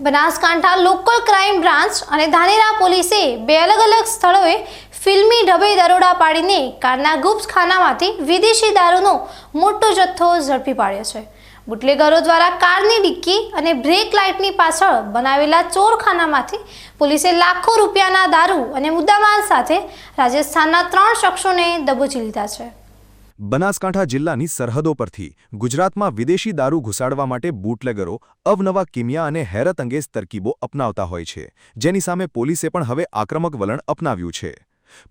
Banaskantha local crime branch અને ધાનેરા પોલીસે બે અલગ સ્થળોએ ફિલ્મી ઢબે દરોડા પાડીને કારના ગુપ્ત ખાનામાંથી વિદેશી દારૂનો મોટો જથ્થો ઝડપી પાડ્યો છે। બુટલેગરો દ્વારા કારની ડિક્કી અને બ્રેક લાઇટની પાછળ બનાવેલા ચોરખાનામાંથી પોલીસે લાખો રૂપિયાના દારૂ અને મુદ્દામાલ સાથે રાજસ્થાનના 3 શખ્સોને દબોચી લીધા છે। બનાસકાંઠા જિલ્લાની સરહદો પરથી ગુજરાતમાં વિદેશી દારૂ ઘુસાડવા માટે બુટલેગરો અવનવા કિમિયા અને હેરત અંગેજ તરકીબો અપનાવતા હોય છે, જેની સામે પોલીસે પણ હવે આક્રમક વલણ અપનાવ્યું છે।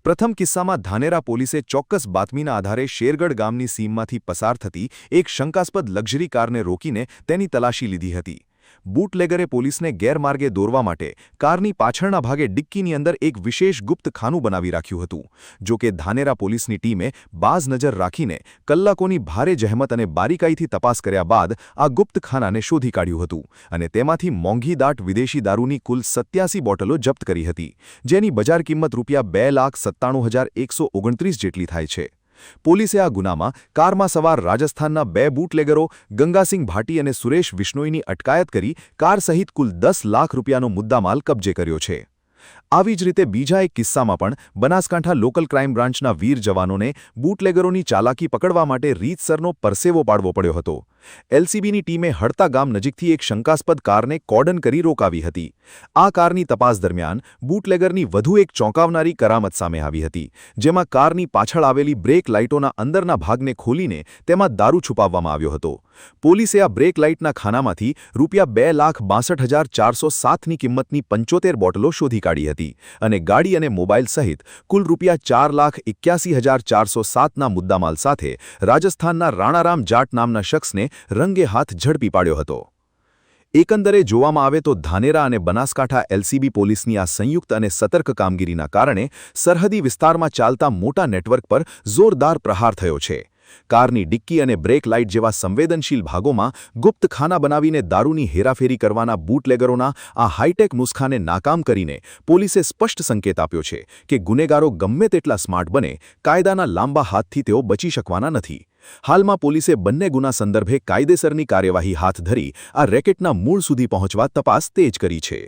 પ્રથમ કિસ્સામાં ધાનેરા પોલીસે ચોક્કસ બાતમીના આધારે શેરગઢ ગામની સીમમાંથી પસાર થતી એક શંકાસ્પદ લક્ઝરી કારને રોકીને તેની તલાશી લીધી હતી। બુટલેગરે પોલીસને ગેરમાર્ગે દોરવા માટે કારની પાછળના ભાગે ડિક્કીની અંદર એક વિશેષ ગુપ્ત ખાનું બનાવી રાખ્યું હતું। જો કે ધાનેરા પોલીસની ટીમે બાજ નજર રાખીને કલાકોની ભારે જહેમત અને બારીકાઈથી તપાસ કર્યા બાદ આ ગુપ્ત ખાનાને શોધી કાઢ્યું હતું અને તેમાંથી મોંઘીદાટ વિદેશી દારૂની કુલ 87 બોટલો જપ્ત કરી હતી, જેની બજાર કિંમત ₹2,97,129 જેટલી થાય છે। પોલીસે આ ગુનામાં કારમાં સવાર રાજસ્થાનના 2 બુટલેગરો ગંગાસિંહ ભાટી અને સુરેશ વિશ્નોઈની અટકાયત કરી કાર સહિત કુલ 10 લાખ રૂપિયાનો મુદ્દામાલ કબજે કર્યો છે। આવી જ રીતે બીજા એક કિસ્સામાં પણ બનાસકાંઠા લોકલ ક્રાઇમ બ્રાન્ચના વીર જવાનોને બુટલેગરોની ચાલાકી પકડવા માટે રીતસરનો પરસેવો પાડવો પડ્યો હતો। એલસીબીની ટીમે હડતા ગામ નજીકથી એક શંકાસ્પદ કારને કોર્ડન કરી રોકાવી હતી। આ કારની તપાસ દરમિયાન બુટલેગરની વધુ એક ચોંકાવનારી કરામત સામે આવી હતી, જેમાં કારની પાછળ આવેલી બ્રેક લાઇટોના અંદરના ભાગને ખોલીને તેમાં દારૂ છુપાવવામાં આવ્યો હતો। પોલીસે આ બ્રેક લાઇટના ખાનામાંથી ₹2,62,407ની કિંમતની 75 બોટલો શોધી કાઢી હતી અને ગાડી અને મોબાઈલ સહિત કુલ ₹4,81,407ના મુદ્દામાલ સાથે રાજસ્થાનના રાણારામ જાટ નામના શખ્સને રંગે હાથ ઝડપી પાડ્યો હતો। એકંદરે જોવામાં આવે તો ધાનેરા અને બનાસકાંઠા એલસીબી પોલીસની આ સંયુક્ત અને સતર્ક કામગીરીના કારણે સરહદી વિસ્તારમાં ચાલતા મોટા નેટવર્ક પર જોરદાર પ્રહાર થયો છે। કારની ડિક્કી અને બ્રેક લાઇટ જેવા સંવેદનશીલ ભાગોમાં ગુપ્ત ખાના બનાવીને દારૂની હેરાફેરી કરવાના બુટલેગરોના આ હાઈટેક નુસ્ખાને નાકામ કરીને પોલીસે સ્પષ્ટ સંકેત આપ્યો છે કે ગુનેગારો ગમે તેટલા સ્માર્ટ બને, કાયદાના લાંબા હાથથી તેઓ બચી શકવાના નથી। હાલમાં પોલીસે બંને ગુના સંદર્ભે કાયદેસરની કાર્યવાહી હાથ ધરી આ રેકેટના મૂળ સુધી પહોંચવા તપાસ તેજ કરી છે।